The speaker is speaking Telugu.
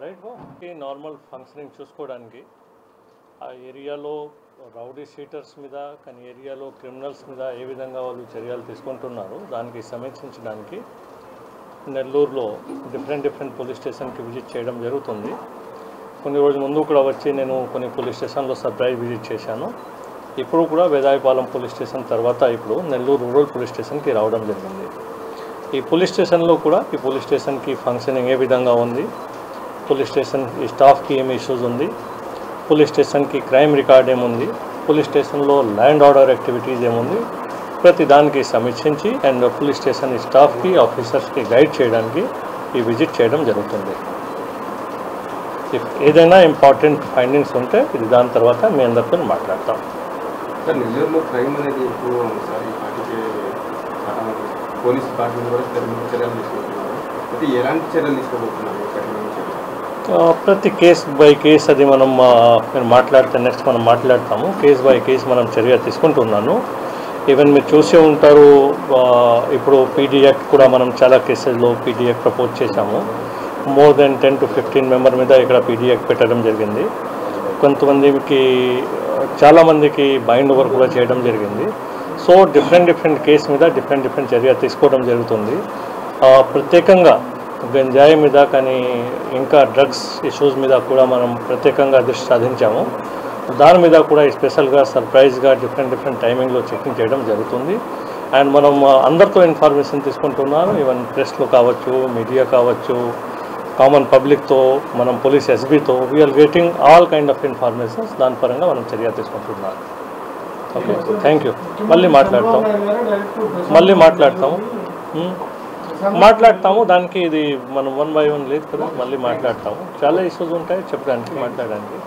రైట్ నార్మల్ ఫంక్షనింగ్ చూసుకోవడానికి ఆ ఏరియాలో రౌడీ షీటర్స్ మీద కానీ ఏరియాలో క్రిమినల్స్ మీద ఏ విధంగా వాళ్ళు చర్యలు తీసుకుంటున్నారు దానికి సమీక్షించడానికి నెల్లూరులో డిఫరెంట్ పోలీస్ స్టేషన్కి విజిట్ చేయడం జరుగుతుంది. కొన్ని రోజుల ముందు కూడా వచ్చి నేను కొన్ని పోలీస్ స్టేషన్లో సర్ప్రైజ్ విజిట్ చేశాను. ఇప్పుడు కూడా వేదాయపాలెం పోలీస్ స్టేషన్ తర్వాత ఇప్పుడు నెల్లూరు రూరల్ పోలీస్ స్టేషన్కి రావడం జరిగింది. ఈ పోలీస్ స్టేషన్లో కూడా ఈ పోలీస్ స్టేషన్కి ఫంక్షనింగ్ ఏ విధంగా ఉంది, పోలీస్ స్టేషన్ ఈ స్టాఫ్కి ఏమి ఇష్యూస్ ఉంది, పోలీస్ స్టేషన్కి క్రైమ్ రికార్డ్ ఏముంది, పోలీస్ స్టేషన్లో ల్యాండ్ ఆర్డర్ యాక్టివిటీస్ ఏముంది, ప్రతి దానికి సమీక్షించి అండ్ పోలీస్ స్టేషన్ స్టాఫ్కి ఆఫీసర్స్కి గైడ్ చేయడానికి ఈ విజిట్ చేయడం జరుగుతుంది. ఏదైనా ఇంపార్టెంట్ ఫైండింగ్స్ ఉంటే ఇది దాని తర్వాత మీ అందరితో మాట్లాడతాం. సార్ నెల్లూరులో క్రైమ్ అనేది ఎక్కువ ఉంది సార్. ఈ పార్టీకి పోలీస్ డిపార్ట్మెంట్ కూడా చర్యలు తీసుకుంటున్నారు. అయితే ఎలాంటి చర్యలు తీసుకోబోతున్నారు? ప్రతి కేస్ బై కేస్ అది మీరు మాట్లాడితే నెక్స్ట్ మనం మాట్లాడతాము. కేస్ బై కేస్ మనం చర్య తీసుకుంటున్నాను. ఈవెన్ మీరు చూసే ఉంటారు, ఇప్పుడు పీడీ యాక్ట్ కూడా మనం చాలా కేసెస్లో పీడీ యాక్ట్ ప్రపోజ్ చేశాము. మోర్ దెన్ 10 to 15 మెంబర్ మీద ఇక్కడ పీడీ యాక్ట్ పెట్టడం జరిగింది. కొంతమందికి చాలామందికి బైండ్ ఓవర్ కూడా చేయడం జరిగింది. సో డిఫరెంట్ కేసు మీద డిఫరెంట్ చర్య తీసుకోవడం జరుగుతుంది. ప్రత్యేకంగా గంజాయి మీద కానీ ఇంకా డ్రగ్స్ ఇష్యూస్ మీద కూడా మనం ప్రత్యేకంగా దృష్టి సాధించాము. దాని మీద కూడా స్పెషల్గా సర్ప్రైజ్గా డిఫరెంట్ టైమింగ్లో చెకింగ్ చేయడం జరుగుతుంది. అండ్ మనం అందరితో ఇన్ఫర్మేషన్ తీసుకుంటున్నాను. ఈవెన్ ప్రెస్లో కావచ్చు, మీడియా కావచ్చు, కామన్ పబ్లిక్తో, మనం పోలీస్ ఎస్బీతో we are getting all kind of informations. దాని పరంగా మనం చర్య తీసుకుంటున్నాం. Okay, thank you. మళ్ళీ మాట్లాడతాము దానికి ఇది మనం 1 by 1 లేదు కదా, మళ్ళీ మాట్లాడతాము. చాలా ఇష్యూస్ ఉంటాయి చెప్పడానికి మాట్లాడడానికి.